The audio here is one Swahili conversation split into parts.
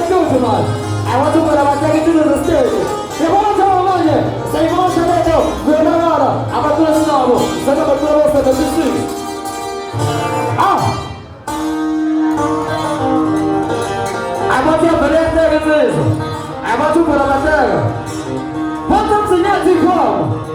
tudo, mano. I want to put my second to the stage. Se volta a mano, se volta dentro, vem na hora. Abertura de novo. Se não abertura você tá difícil. I want to put it there. I want to put my there. What does the net come?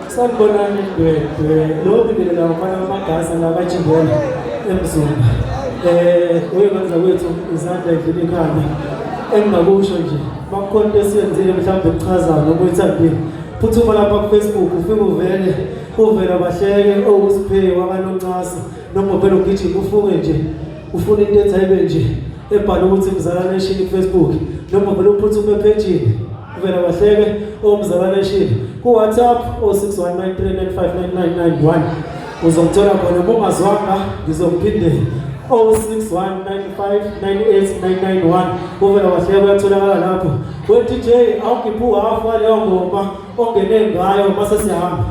Sanibonani dwedwe lo bibili la mfana amagasa labajingela emzumba uyekwenza kwethu izandla edlula ikhanda engingakusho nje bakhona esiyenzile mhlawumbe ekuchazayo noma uyithambile phuthuma lapha ku Facebook ufike uvela bahleke okusiphe wakanoncasa noma phela ugijima ufuke nje ufuna into ethayibe nje ebhala ukuthi Mzalwane Nation ku Facebook noma phela uphuthuma epage uvela bahleke oMzalwane Nation ku WhatsApp 0619395991 uzongithola khona uma ungazwanga ngizokuphindela 0619598991 uvela bahleke uyatholakala lapho we DJ awungiphu half waleyo ngoma ongene ngayo mase siyahamba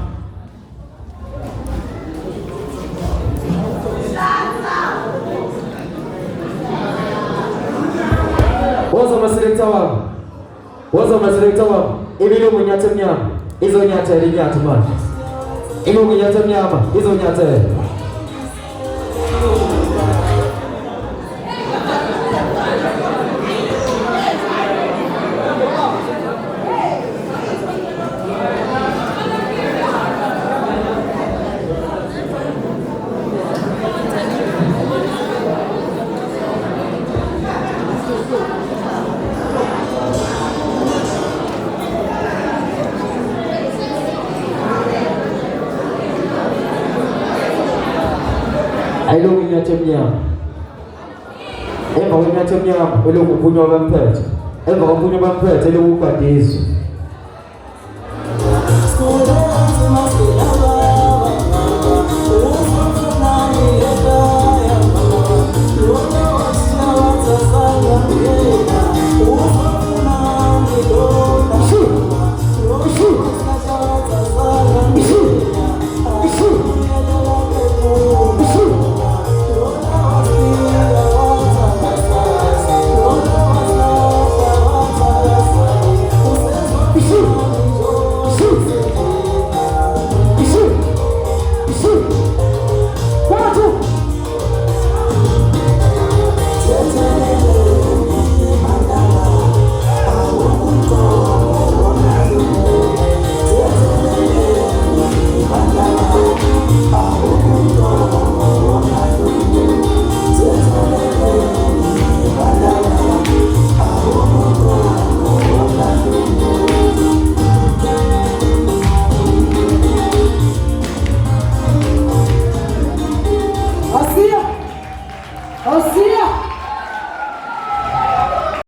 Waza maselekta wangu ibilo munyate mnyama izo nyate linyate man ilo munyate mnyama izo nyate Ayo nginyathe mnyama emva kwenyathe mnyama elokhu uphunywa bamphethe emva kophunywa bamphethe elokhu ubhadizwe Ossia!